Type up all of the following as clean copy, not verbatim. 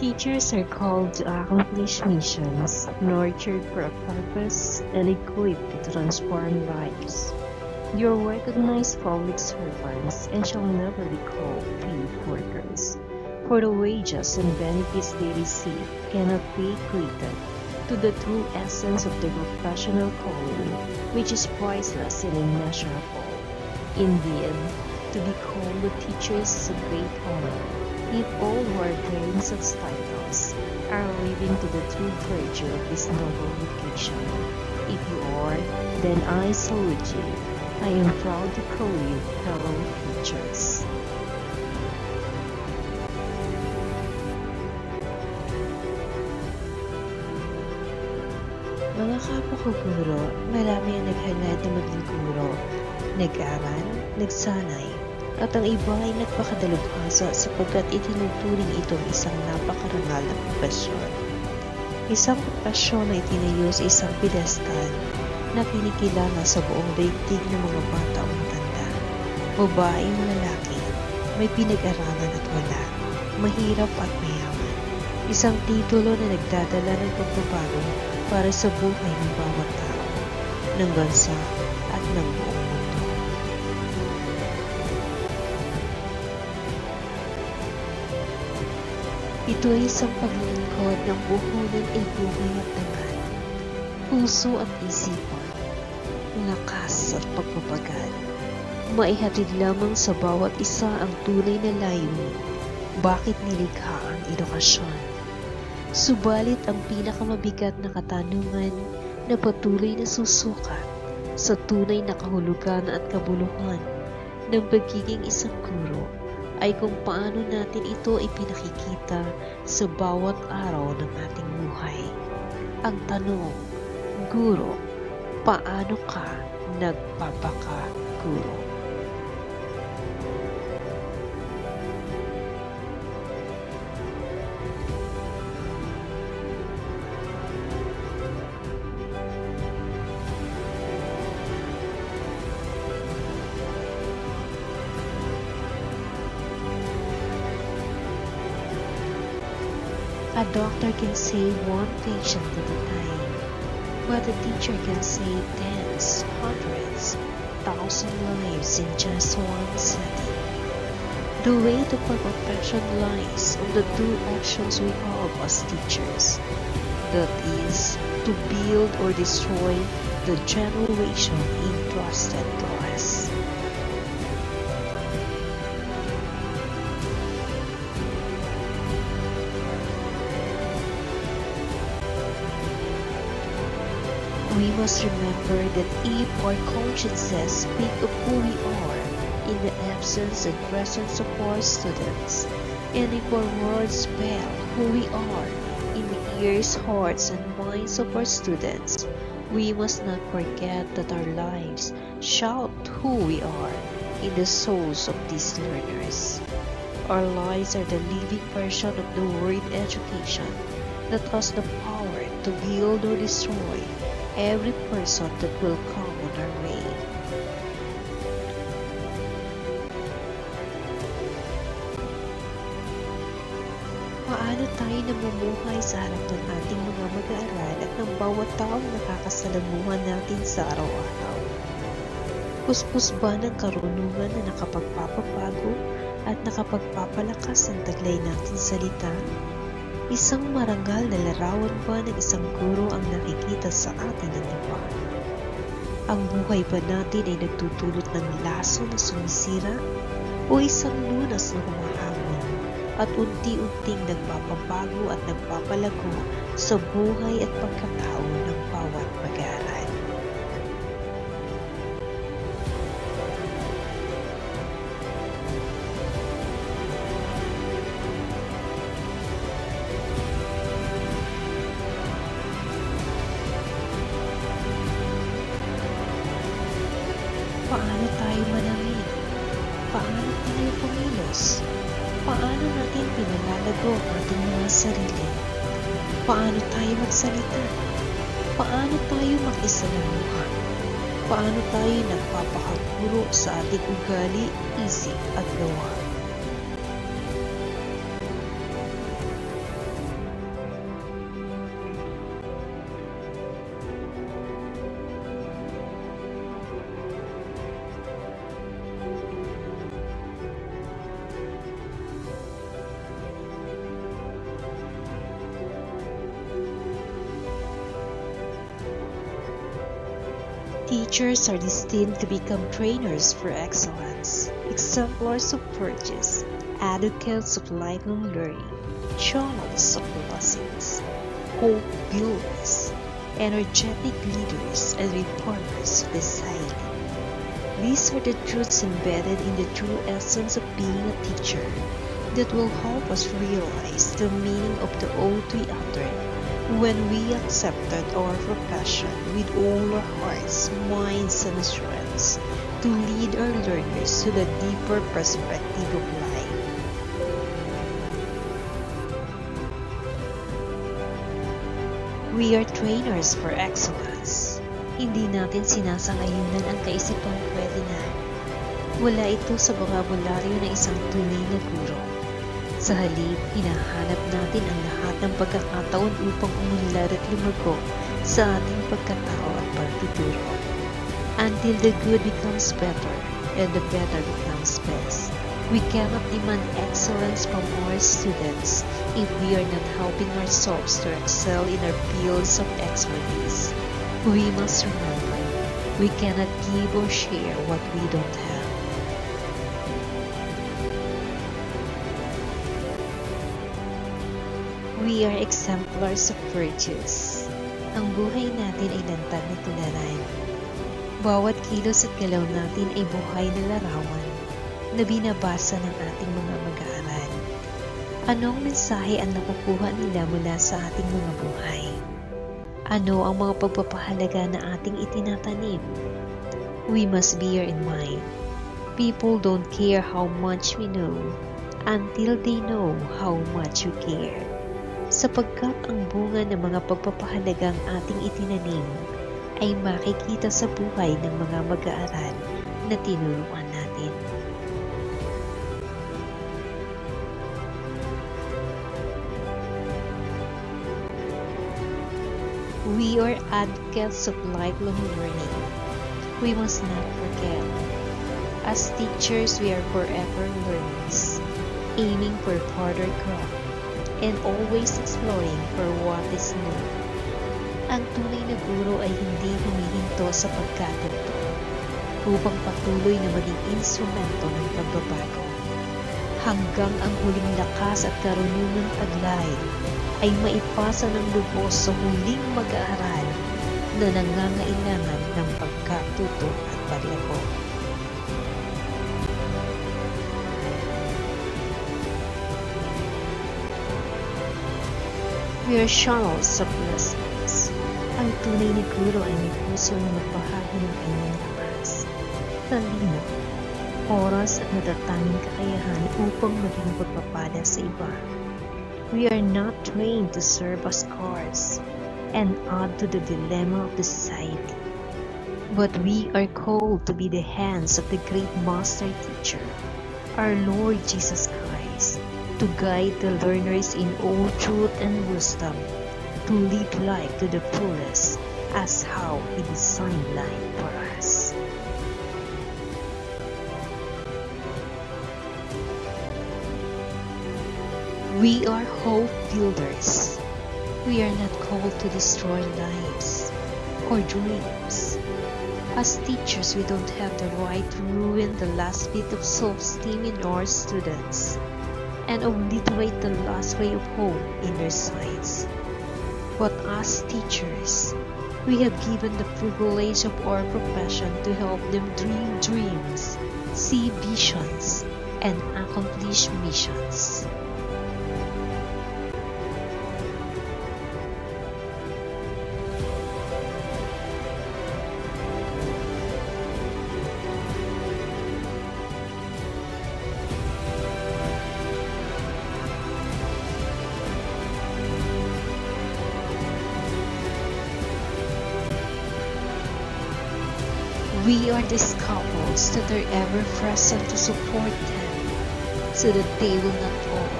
Teachers are called to accomplish missions, nurtured for a purpose, and equipped to transform lives. You are recognized public servants and shall never be called paid workers, for the wages and benefits they receive cannot be equated to the true essence of their professional calling, which is priceless and immeasurable. Indeed, to be called a teacher is a great honor, if all who are bearing such titles are living to the true virtue of this noble vocation. If you are, then I salute you. I am proud to call you fellow teachers. Mga kapwa ko guro, marami ang naghangad na maging guro, nag-aral, nagsanay, at ang iba ay nagpakadalubhasa sapagkat itinuturing itong isang napakarangal na propesyon. Isang propesyon na itinayo sa isang pedestal na kinikilala sa buong daigdig ng mga bata o matanda, babae o lalaki, may pinag-aralan at wala, mahirap at mayaman. Isang titulo na nagdadala ng pagbabago para sa buhay ng bawat tao, ng bansa at ng buong mundo. Ito ay isang paglilingkod ng buhunan ay buhay at dangal, puso at isipan, lakas at pagpapagal. Maihatid lamang sa bawat isa ang tunay na layunin, bakit nilikha ang edukasyon. Subalit ang pinakamabigat na katanungan na patuloy na susukat sa tunay na kahulugan at kabuluhan ng pagiging isang guro ay kung paano natin ito ipinakikita sa bawat araw ng ating buhay. Ang tanong, guro, paano ka nagpapaka-guro? A doctor can save one patient at a time, but a teacher can save tens, hundreds, thousands lives in just one setting. The weight of our profession lies on the two actions we have as teachers, that is, to build or destroy the generation entrusted to us. We must remember that if our consciences speak of who we are in the absence and presence of our students, and if our words spell who we are in the ears, hearts, and minds of our students, we must not forget that our lives shout who we are in the souls of these learners. Our lives are the living version of the word education that has the power to build or destroy every person that will come on our way. Paano tayo namumuhay sa harap ng ating mga mag-aaral at ng bawat taong nakakasalamuhan natin sa araw-araw? Puspos ba ng karunungan na nakapagpapabago at nakapagpapalakas ang taglay natin salita? Isang marangal na larawan ba ng isang guro ang nakikita sa atin ng iba? Ang buhay ba natin ay nagtutulot ng laso na sumisira o isang lunas na humahamon at unti-unting nagpapabago at nagpapalago sa buhay at pagkatao ng bawat mag-aaral? Paano tayo manamit? Paano tayo kumilos? Paano natin pinalalago ang ating mga sarili? Paano tayo magsalita? Paano tayo makisalamuha? Paano tayo nagpapakaguro sa ating ugali, isip at gawa? Teachers are destined to become trainers for excellence, exemplars of virtues, advocates of lifelong learning, channels of blessings, hope builders, energetic leaders, and reformers of society. These are the truths embedded in the true essence of being a teacher that will help us realize the meaning of the oath we uttered when we accepted our profession with all our hearts, minds, and strengths to lead our learners to the deeper perspective of life. We are trainers for excellence. Hindi natin sinasangayunan ang kaisipang pwede na. Wala ito sa bokabularyo ng isang tunay na guro. Sa halip, hinahanap natin ang lahat ng pagkakataon upang umunlad at lumago sa ating pagkatao at pagtuturo. Until the good becomes better and the better becomes best. We cannot demand excellence from our students if we are not helping ourselves to excel in our fields of expertise. We must remember, we cannot give or share what we don't have. We are exemplars of virtues. Ang buhay natin ay lantad na tularan. Bawat kilos at galaw natin ay buhay na larawan na binabasa ng ating mga mag-aaral. Anong mensahe ang nakukuha nila mula sa ating mga buhay? Ano ang mga pagpapahalaga na ating itinatanim? We must bear in mind, people don't care how much we know until they know how much we care. Sapagkat ang bunga ng mga pagpapahalagang ating itinanim ay makikita sa buhay ng mga mag-aaral na tinuruan natin. We are advocates of lifelong learning. We must not forget. As teachers, we are forever learners, aiming for further growth, and always exploring for what is new. Ang tunay na guro ay hindi humihinto sa pagkatuto upang patuloy na maging instrumento ng pagbabago. Hanggang ang huling lakas at karunungang taglay ay maipasa ng lubos sa huling mag-aaral na nangangailangan ng pagkatuto at paglago. We are channels of blessings. Ang tunay na guro ay may puso na magbahagi ng kanyang lakas, talino, oras at natatanging kakayahan upang maging pagpapala sa iba. We are not trained to serve as cars and add to the dilemma of the society, but we are called to be the hands of the great master teacher, our Lord Jesus Christ, to guide the learners in all truth and wisdom, to live life to the fullest as how He designed life for us. We are hope builders. We are not called to destroy lives or dreams. As teachers, we don't have the right to ruin the last bit of self-esteem in our students and obliterate the last ray of hope in their sights. But as teachers, we have given the privilege of our profession to help them dream dreams, see visions, and accomplish missions. We are the scaffolds that are ever present to support them, so that they will not fall,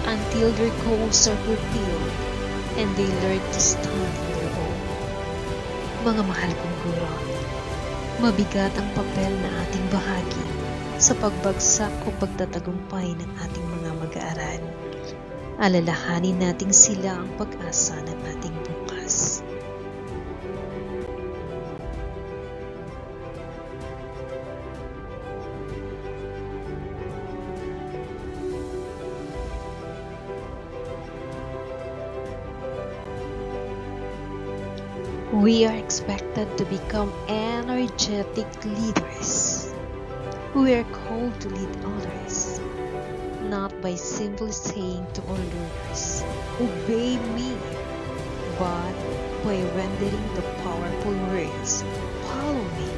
until their goals are fulfilled and they learn to stand on their own. Mga mahal kong guro, mabigat ang papel na ating bahagi sa pagbagsak o pagtatagumpay ng ating mga mag-aaral. Alalahanin nating sila ang pag-asa ng ating bukas. We are expected to become energetic leaders. We are called to lead others, not by simply saying to our learners, "Obey me," but by rendering the powerful words, "Follow me,"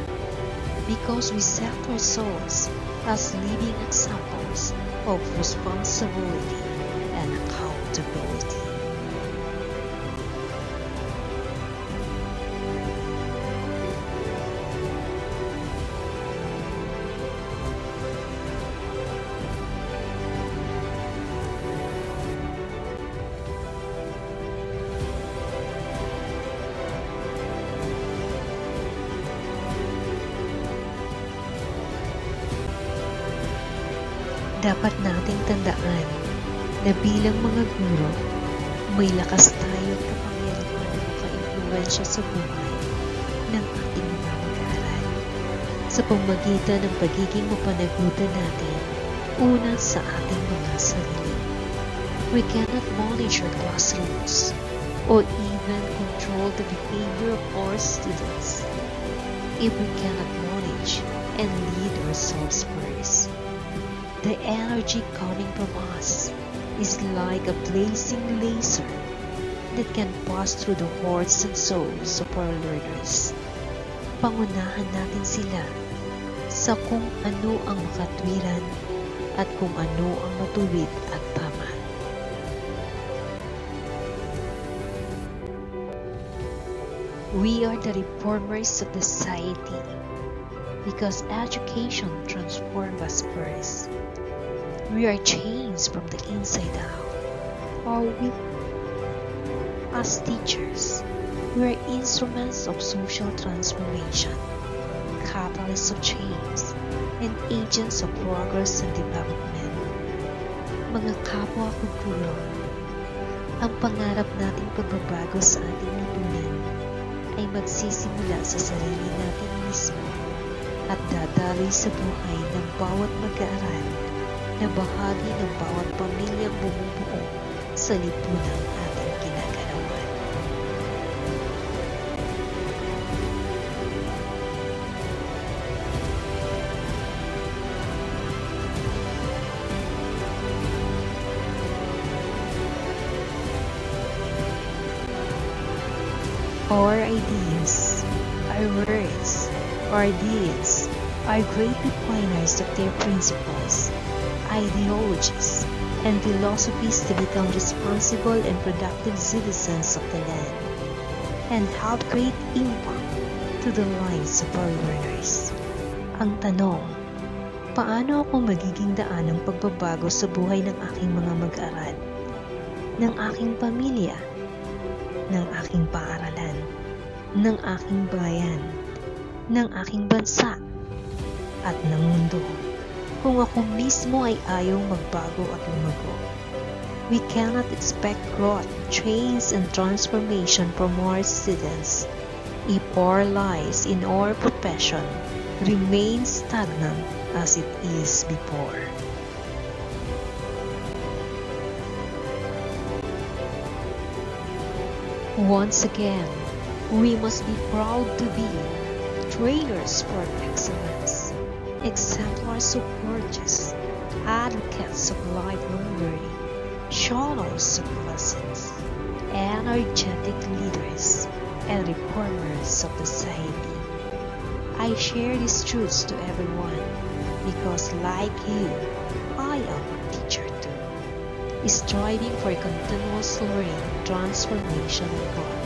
because we set ourselves as living examples of responsibility and accountability. Dapat nating tandaan na bilang mga guro, may lakas tayo at kapangyarihan na maka-impluwensya sa buhay ng ating mga mag-aaral sa pamamagitan ng pagiging mapanagutan natin una sa ating mga sarili. We cannot manage our classrooms or even control the behavior of our students if we cannot manage and lead ourselves first. The energy coming from us is like a blazing laser that can pass through the hearts and souls of our learners. Pangunahan natin sila sa kung ano ang makatwiran at kung ano ang matuwid at tama. We are the reformers of the society because education transforms us first. We are changed from the inside out. As teachers, we are instruments of social transformation, catalysts of change, and agents of progress and development. Mga kapwa ko guro, ang pangarap nating pagbabago sa ating lipunan ay magsisimula sa sarili natin mismo at dadaloy sa buhay ng bawat mag-aaral na bahagi ng bawat pamilyang bumubuo sa lipunang ating ginagalawan. Our ideas, our words, our deeds are great definers of their principles, ideologies, and philosophies to become responsible and productive citizens of the land and have great impact to the lives of our learners. Ang tanong, paano ako magiging daan ng pagbabago sa buhay ng aking mga mag-aaral, ng aking pamilya, ng aking paaralan, ng aking bayan, ng aking bansa, at ng mundo? Kung ako mismo ay ayaw magbago at lumago. We cannot expect growth, change, and transformation from our students if our lives in our profession remain stagnant as it is before. Once again, we must be proud to be trainers for excellence, exemplars of virtues, advocates of lifelong learning, channels of lessons, energetic leaders, and reformers of the society. I share these truths to everyone because, like you, I am a teacher too, striving for continuous learning, transformation, and growth.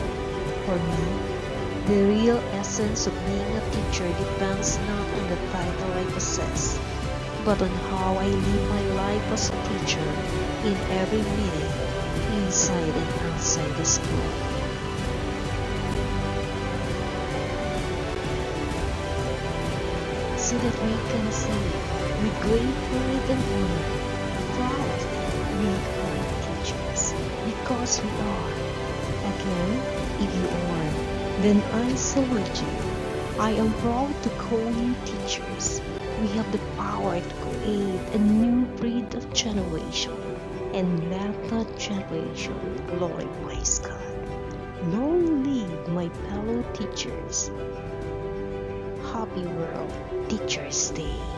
For me, the real essence of being a teacher depends not on the title I possess, but on how I live my life as a teacher in every meeting, inside and outside the school. So that we can say, with great pride and honor, proud, we are teachers, because we are. Again, if you are, then I salute you. I am proud to call you teachers. We have the power to create a new breed of generation, and let that generation glorify God. Long live my fellow teachers. Happy World Teachers Day!